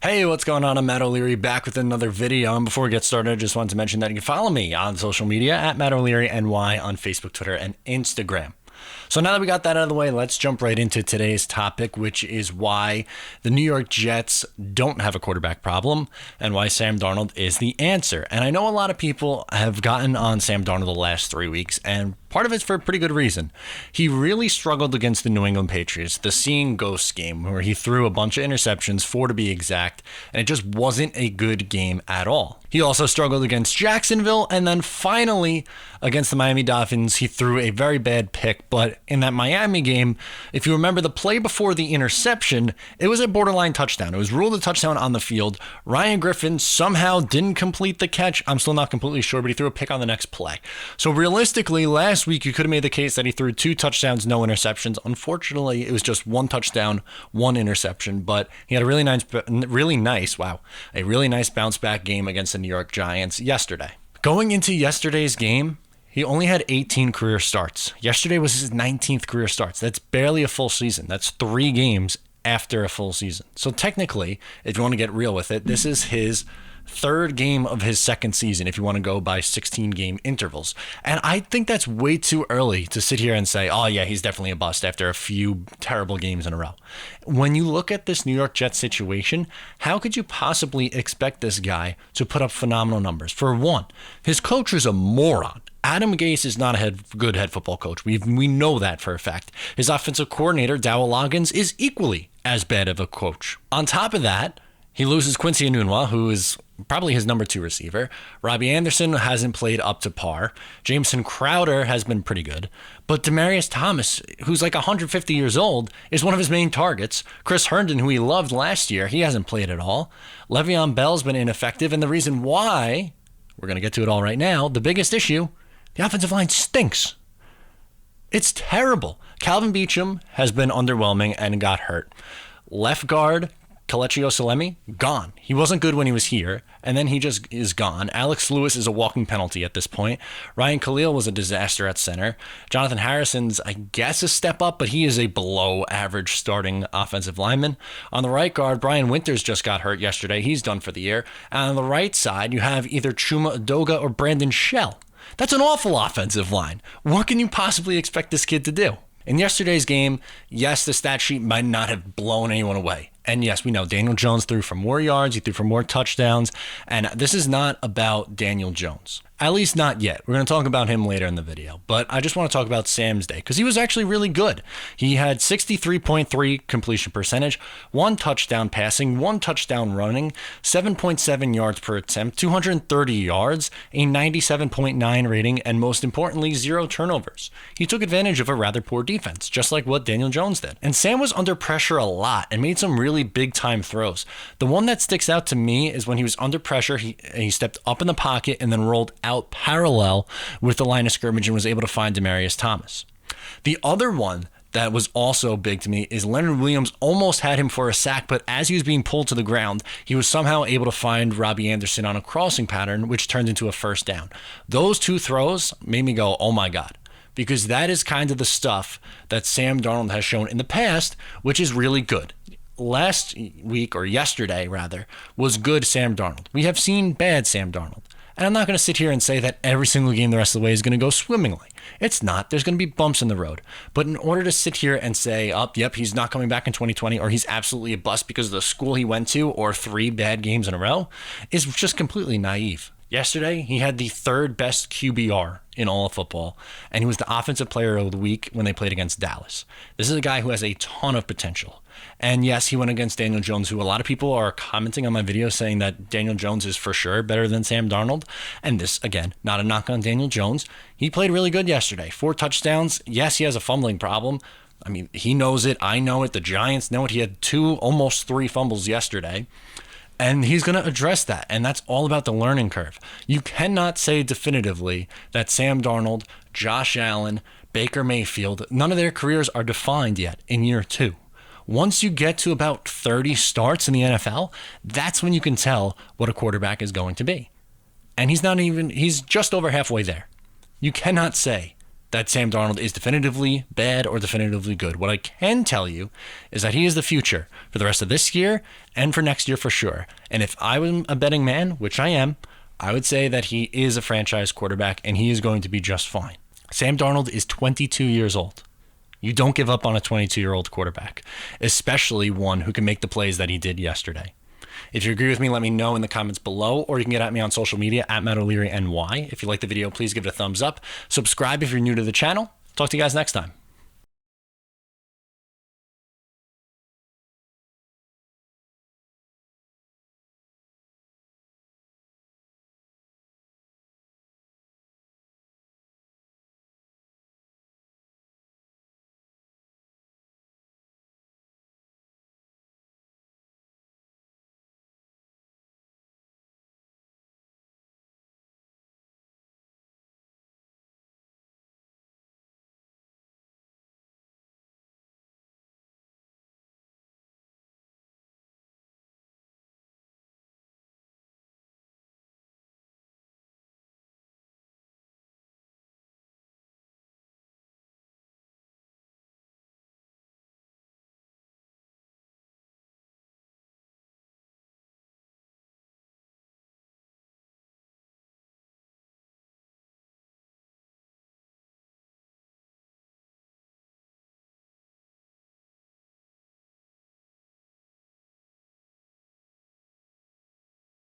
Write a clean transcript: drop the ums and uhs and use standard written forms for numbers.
Hey, what's going on? I'm Matt O'Leary back with another video. And before we get started, I just wanted to mention that you can follow me on social media at Matt O'Leary NY on Facebook, Twitter, and Instagram. So now that we got that out of the way, let's jump right into today's topic, which is why the New York Jets don't have a quarterback problem and why Sam Darnold is the answer. And I know a lot of people have gotten on Sam Darnold the last 3 weeks, and part of it's for a pretty good reason. He really struggled against the New England Patriots, the seeing ghosts game, where he threw a bunch of interceptions, 4 to be exact, and it just wasn't a good game at all. He also struggled against Jacksonville, and then finally against the Miami Dolphins, he threw a very bad pick. But in that Miami game, if you remember the play before the interception, it was a borderline touchdown. It was ruled a touchdown on the field. Ryan Griffin somehow didn't complete the catch. I'm still not completely sure, but he threw a pick on the next play. So realistically, last week you could have made the case that he threw 2 touchdowns, no interceptions. Unfortunately, it was just 1 touchdown, 1 interception, but he had a really nice bounce back game against the New York Giants yesterday. Going into yesterday's game, he only had 18 career starts. Yesterday was his 19th career starts. That's barely a full season. That's 3 games after a full season. So technically, if you want to get real with it, this is his 3rd game of his 2nd season if you want to go by 16-game intervals. And I think that's way too early to sit here and say, oh yeah, he's definitely a bust after a few terrible games in a row. When you look at this New York Jets situation, how could you possibly expect this guy to put up phenomenal numbers? For one, his coach is a moron. Adam Gase is not a good head football coach. We know that for a fact. His offensive coordinator, Dowell Loggins, is equally as bad of a coach. On top of that, he loses Quincy Enunwa, who is probably his number 2 receiver. Robbie Anderson hasn't played up to par. Jameson Crowder has been pretty good. But Demaryius Thomas, who's like 150 years old, is one of his main targets. Chris Herndon, who he loved last year, he hasn't played at all. Le'Veon Bell's been ineffective. And the reason why, we're going to get to it all right now, the biggest issue, the offensive line stinks. It's terrible. Calvin Beachum has been underwhelming and got hurt. Left guard, Kelechi Osalemi, gone. He wasn't good when he was here, and then he just is gone. Alex Lewis is a walking penalty at this point. Ryan Khalil was a disaster at center. Jonathan Harrison's, I guess, a step up, but he is a below-average starting offensive lineman. On the right guard, Brian Winters just got hurt yesterday. He's done for the year. And on the right side, you have either Chuma Edoga or Brandon Shell. That's an awful offensive line. What can you possibly expect this kid to do? In yesterday's game, yes, the stat sheet might not have blown anyone away. And yes, we know Daniel Jones threw for more yards, he threw for more touchdowns, and this is not about Daniel Jones. At least not yet. We're going to talk about him later in the video, but I just want to talk about Sam's day because he was actually really good. He had 63.3 completion percentage, 1 touchdown passing, 1 touchdown running, 7.7 yards per attempt, 230 yards, a 97.9 rating, and most importantly, 0 turnovers. He took advantage of a rather poor defense, just like what Daniel Jones did. And Sam was under pressure a lot and made some really big time throws. The one that sticks out to me is when he was under pressure, he stepped up in the pocket and then rolled out parallel with the line of scrimmage and was able to find Demaryius Thomas. The other one that was also big to me is Leonard Williams almost had him for a sack, but as he was being pulled to the ground, he was somehow able to find Robbie Anderson on a crossing pattern, which turned into a first down. Those 2 throws made me go, oh my God. Because that is kind of the stuff that Sam Darnold has shown in the past, which is really good. Last week, or yesterday rather, was good Sam Darnold. We have seen bad Sam Darnold. And I'm not going to sit here and say that every single game the rest of the way is going to go swimmingly. It's not. There's going to be bumps in the road. But in order to sit here and say, oh, yep, he's not coming back in 2020, or he's absolutely a bust because of the school he went to, or 3 bad games in a row, is just completely naive. Yesterday, he had the 3rd best QBR in all of football, and he was the offensive player of the week when they played against Dallas. This is a guy who has a ton of potential. And yes, he went against Daniel Jones, who a lot of people are commenting on my video saying that Daniel Jones is for sure better than Sam Darnold. And this, again, not a knock on Daniel Jones. He played really good yesterday. 4 touchdowns. Yes, he has a fumbling problem. I mean, he knows it. I know it. The Giants know it. He had 2, almost 3 fumbles yesterday. And he's going to address that. And that's all about the learning curve. You cannot say definitively that Sam Darnold, Josh Allen, Baker Mayfield, none of their careers are defined yet in year 2. Once you get to about 30 starts in the NFL, that's when you can tell what a quarterback is going to be. And he's just over halfway there. You cannot say that Sam Darnold is definitively bad or definitively good. What I can tell you is that he is the future for the rest of this year and for next year for sure. And if I was a betting man, which I am, I would say that he is a franchise quarterback and he is going to be just fine. Sam Darnold is 22 years old. You don't give up on a 22-year-old quarterback, especially one who can make the plays that he did yesterday. If you agree with me, let me know in the comments below, or you can get at me on social media at Matt O'Leary NY. If you like the video, please give it a thumbs up. Subscribe if you're new to the channel. Talk to you guys next time.